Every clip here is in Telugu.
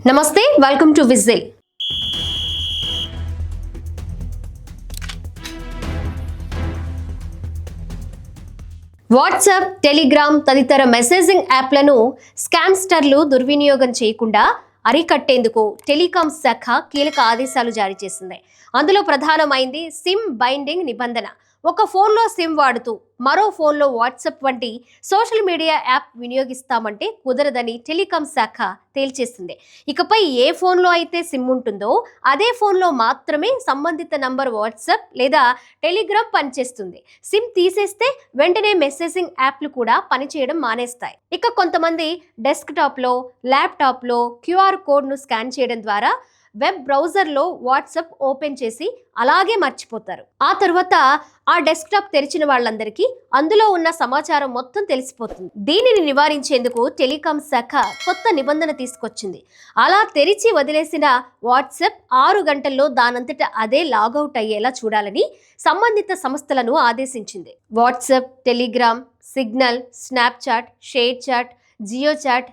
నమస్తే, welcome to whistle. WhatsApp, Telegram తదితర మెసేజింగ్ యాప్లను స్కామ్స్టర్లు దుర్వినియోగం చేయకుండా అరికట్టేందుకు టెలికాం శాఖ కీలక ఆదేశాలు జారీ చేసింది. అందులో ప్రధానమైంది సిమ్ బైండింగ్ నిబంధన. ఒక ఫోన్లో సిమ్ వాడుతూ మరో ఫోన్లో వాట్సాప్ వంటి సోషల్ మీడియా యాప్ వినియోగిస్తామంటే కుదరదని టెలికాం శాఖ తేల్చేసింది. ఇకపై ఏ ఫోన్లో అయితే సిమ్ ఉంటుందో అదే ఫోన్లో మాత్రమే సంబంధిత నంబర్ వాట్సాప్ లేదా టెలిగ్రామ్ పనిచేస్తుంది. సిమ్ తీసేస్తే వెంటనే మెసేజింగ్ యాప్లు కూడా పనిచేయడం మానేస్తాయి. ఇక కొంతమంది డెస్క్టాప్లో, ల్యాప్టాప్లో క్యూఆర్ కోడ్ను స్కాన్ చేయడం ద్వారా వెబ్ బ్రౌజర్లో వాట్సాప్ ఓపెన్ చేసి అలాగే మర్చిపోతారు. ఆ తర్వాత ఆ డెస్క్టాప్ తెరిచిన వాళ్ళందరికీ అందులో ఉన్న సమాచారం మొత్తం తెలిసిపోతుంది. దీనిని నివారించేందుకు టెలికాం శాఖ కొత్త నిబంధన తీసుకొచ్చింది. అలా తెరిచి వదిలేసిన వాట్సాప్ 6 గంటల్లో దానంతట అదే లాగౌట్ అయ్యేలా చూడాలని సంబంధిత సంస్థలను ఆదేశించింది. WhatsApp, Telegram, Signal, Snapchat, ShareChat, Jio chat,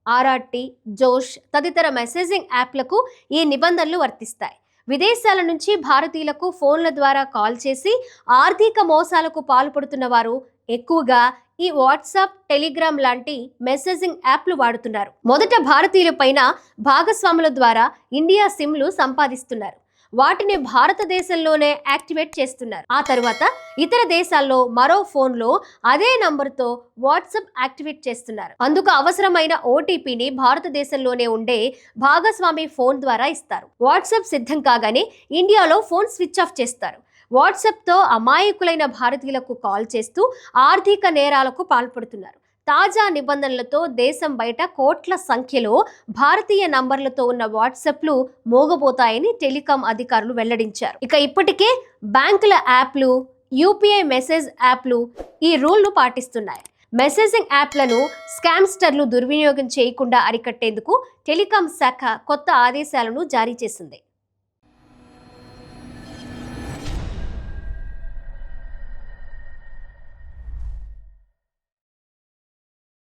RRT, Josh తదితర మెసేజింగ్ యాప్లకు ఈ నిబంధనలు వర్తిస్తాయి. విదేశాల నుంచి భారతీయులకు ఫోన్ల ద్వారా కాల్ చేసి ఆర్థిక మోసాలకు పాల్పడుతున్న వారు ఎక్కువగా ఈ వాట్సాప్, టెలిగ్రామ్ లాంటి మెసేజింగ్ యాప్లు వాడుతున్నారు. మొదట భారతీయుల పైన భాగస్వాముల ద్వారా ఇండియా సిమ్లు సంపాదిస్తున్నారు. వాటిని భారతదేశంలోనే యాక్టివేట్ చేస్తున్నారు. ఆ తర్వాత ఇతర దేశాల్లో మరో ఫోన్లో అదే నంబర్తో వాట్సాప్ యాక్టివేట్ చేస్తున్నారు. అందుకు అవసరమైన ఓటీపీని భారతదేశంలోనే ఉండే భాగస్వామి ఫోన్ ద్వారా ఇస్తారు. వాట్సాప్ సిద్ధం కాగానే ఇండియాలో ఫోన్ స్విచ్ ఆఫ్ చేస్తారు. వాట్సాప్తో అమాయకులైన భారతీయులకు కాల్ చేస్తూ ఆర్థిక నేరాలకు పాల్పడుతున్నారు. తాజా నిబంధనలతో దేశం బయట కోట్ల సంఖ్యలో భారతీయ నంబర్లతో ఉన్న వాట్సాప్లు మోగబోతాయని టెలికాం అధికారులు వెల్లడించారు. ఇక ఇప్పటికే బ్యాంకుల యాప్లు, యూపీఐ మెసేజ్ యాప్లు ఈ రూల్ను పాటిస్తున్నాయి. మెసేజింగ్ యాప్లను స్కామ్స్టర్లు దుర్వినియోగం చేయకుండా అరికట్టేందుకు టెలికాం శాఖ కొత్త ఆదేశాలను జారీ చేసింది.